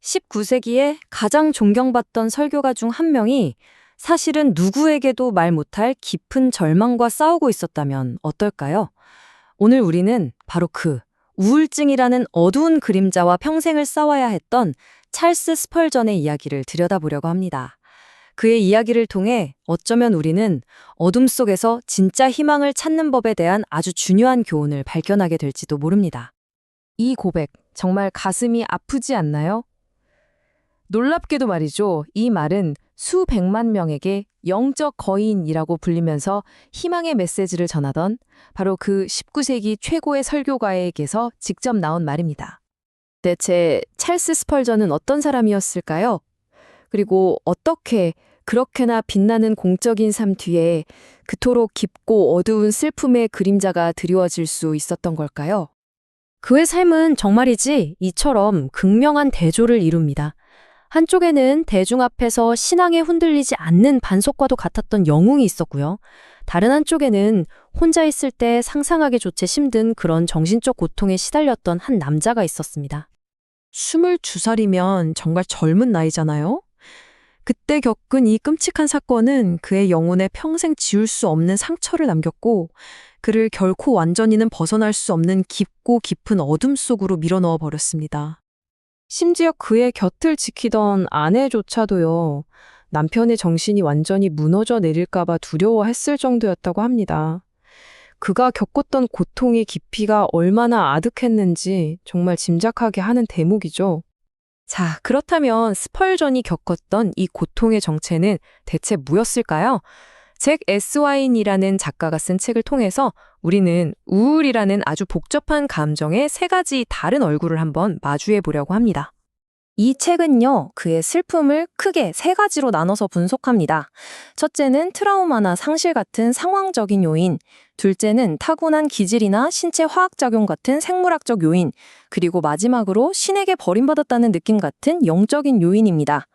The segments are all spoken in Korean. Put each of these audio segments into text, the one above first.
19세기에 가장 존경받던 설교가 중 한 명이 사실은 누구에게도 말 못할 깊은 절망과 싸우고 있었다면 어떨까요? 오늘 우리는 바로 그 우울증이라는 어두운 그림자와 평생을 싸워야 했던 찰스 스펄전의 이야기를 들여다보려고 합니다. 그의 이야기를 통해 어쩌면 우리는 어둠 속에서 진짜 희망을 찾는 법에 대한 아주 중요한 교훈을 발견하게 될지도 모릅니다. 이 고백, 정말 가슴이 아프지 않나요? 놀랍게도 말이죠. 이 말은 수백만 명에게 영적 거인이라고 불리면서 희망의 메시지를 전하던 바로 그 19세기 최고의 설교가에게서 직접 나온 말입니다. 대체 찰스 스펄전은 어떤 사람이었을까요? 그리고 어떻게 그렇게나 빛나는 공적인 삶 뒤에 그토록 깊고 어두운 슬픔의 그림자가 드리워질 수 있었던 걸까요? 그의 삶은 정말이지 이처럼 극명한 대조를 이룹니다. 한쪽에는 대중 앞에서 신앙에 흔들리지 않는 반석과도 같았던 영웅이 있었고요. 다른 한쪽에는 혼자 있을 때 상상하기조차 힘든 그런 정신적 고통에 시달렸던 한 남자가 있었습니다. 22살이면 정말 젊은 나이잖아요? 그때 겪은 이 끔찍한 사건은 그의 영혼에 평생 지울 수 없는 상처를 남겼고 그를 결코 완전히는 벗어날 수 없는 깊고 깊은 어둠 속으로 밀어넣어 버렸습니다. 심지어 그의 곁을 지키던 아내조차도요, 남편의 정신이 완전히 무너져 내릴까봐 두려워했을 정도였다고 합니다. 그가 겪었던 고통의 깊이가 얼마나 아득했는지 정말 짐작하게 하는 대목이죠. 자, 그렇다면 스펄전이 겪었던 이 고통의 정체는 대체 뭐였을까요? 잭 에스와인이라는 작가가 쓴 책을 통해서 우리는 우울이라는 아주 복잡한 감정의 세 가지 다른 얼굴을 한번 마주해 보려고 합니다. 이 책은요, 그의 슬픔을 크게 세 가지로 나눠서 분석합니다. 첫째는 트라우마나 상실 같은 상황적인 요인, 둘째는 타고난 기질이나 신체 화학작용 같은 생물학적 요인, 그리고 마지막으로 신에게 버림받았다는 느낌 같은 영적인 요인입니다.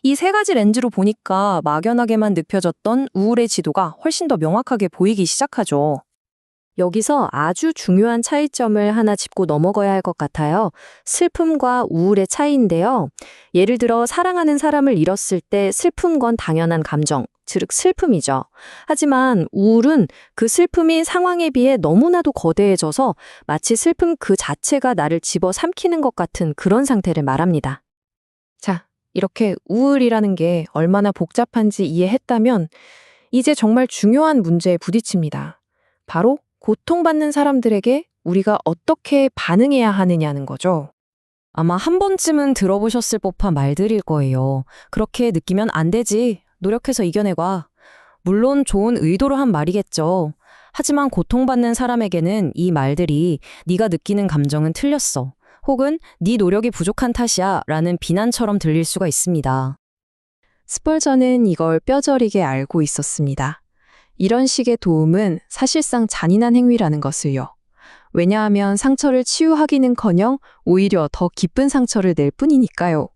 이 세 가지 렌즈로 보니까 막연하게만 느껴졌던 우울의 지도가 훨씬 더 명확하게 보이기 시작하죠. 여기서 아주 중요한 차이점을 하나 짚고 넘어가야 할 것 같아요. 슬픔과 우울의 차이인데요. 예를 들어 사랑하는 사람을 잃었을 때 슬픈 건 당연한 감정, 즉 슬픔이죠. 하지만 우울은 그 슬픔이 상황에 비해 너무나도 거대해져서 마치 슬픔 그 자체가 나를 집어삼키는 것 같은 그런 상태를 말합니다. 자, 이렇게 우울이라는 게 얼마나 복잡한지 이해했다면 이제 정말 중요한 문제에 부딪힙니다. 바로 고통받는 사람들에게 우리가 어떻게 반응해야 하느냐는 거죠. 아마 한 번쯤은 들어보셨을 법한 말들일 거예요. 그렇게 느끼면 안 되지. 노력해서 이겨내봐. 물론 좋은 의도로 한 말이겠죠. 하지만 고통받는 사람에게는 이 말들이 네가 느끼는 감정은 틀렸어. 혹은 네 노력이 부족한 탓이야 라는 비난처럼 들릴 수가 있습니다. 스펄전은 이걸 뼈저리게 알고 있었습니다. 이런 식의 도움은 사실상 잔인한 행위라는 것을요. 왜냐하면 상처를 치유하기는커녕 오히려 더 깊은 상처를 낼 뿐이니까요.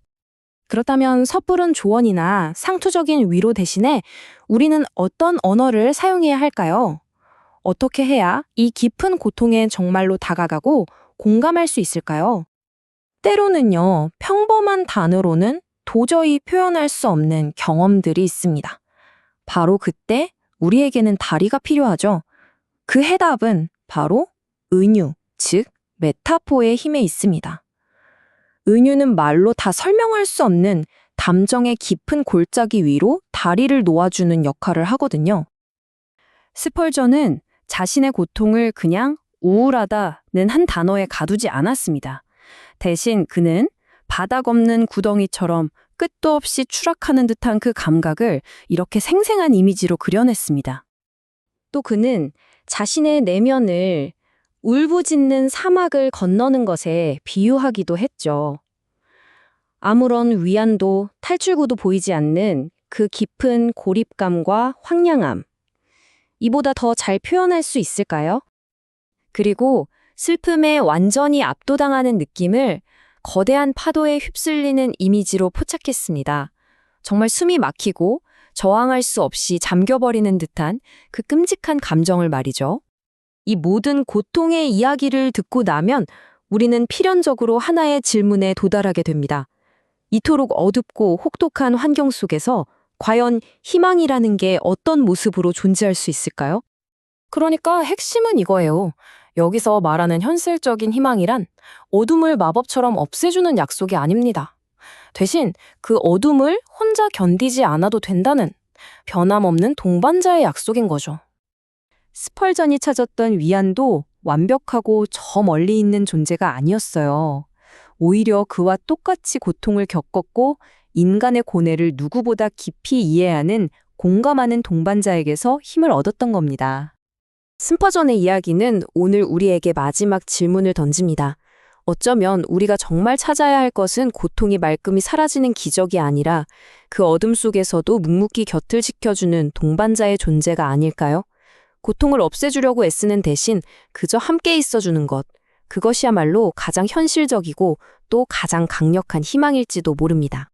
그렇다면 섣부른 조언이나 상투적인 위로 대신에 우리는 어떤 언어를 사용해야 할까요? 어떻게 해야 이 깊은 고통에 정말로 다가가고 공감할 수 있을까요? 때로는요, 평범한 단어로는 도저히 표현할 수 없는 경험들이 있습니다. 바로 그때 우리에게는 다리가 필요하죠. 그 해답은 바로 은유, 즉 메타포의 힘에 있습니다. 은유는 말로 다 설명할 수 없는 감정의 깊은 골짜기 위로 다리를 놓아주는 역할을 하거든요. 스펄전은 자신의 고통을 그냥 우울하다는 한 단어에 가두지 않았습니다. 대신 그는 바닥 없는 구덩이처럼 끝도 없이 추락하는 듯한 그 감각을 이렇게 생생한 이미지로 그려냈습니다. 또 그는 자신의 내면을 울부짖는 사막을 건너는 것에 비유하기도 했죠. 아무런 위안도 탈출구도 보이지 않는 그 깊은 고립감과 황량함. 이보다 더 잘 표현할 수 있을까요? 그리고 슬픔에 완전히 압도당하는 느낌을 거대한 파도에 휩쓸리는 이미지로 포착했습니다. 정말 숨이 막히고 저항할 수 없이 잠겨버리는 듯한 그 끔찍한 감정을 말이죠. 이 모든 고통의 이야기를 듣고 나면 우리는 필연적으로 하나의 질문에 도달하게 됩니다. 이토록 어둡고 혹독한 환경 속에서 과연 희망이라는 게 어떤 모습으로 존재할 수 있을까요? 그러니까 핵심은 이거예요. 여기서 말하는 현실적인 희망이란 어둠을 마법처럼 없애주는 약속이 아닙니다. 대신 그 어둠을 혼자 견디지 않아도 된다는 변함없는 동반자의 약속인 거죠. 스펄전이 찾았던 위안도 완벽하고 저 멀리 있는 존재가 아니었어요. 오히려 그와 똑같이 고통을 겪었고 인간의 고뇌를 누구보다 깊이 이해하는 공감하는 동반자에게서 힘을 얻었던 겁니다. 스펄전의 이야기는 오늘 우리에게 마지막 질문을 던집니다. 어쩌면 우리가 정말 찾아야 할 것은 고통이 말끔히 사라지는 기적이 아니라 그 어둠 속에서도 묵묵히 곁을 지켜주는 동반자의 존재가 아닐까요? 고통을 없애주려고 애쓰는 대신 그저 함께 있어주는 것, 그것이야말로 가장 현실적이고 또 가장 강력한 희망일지도 모릅니다.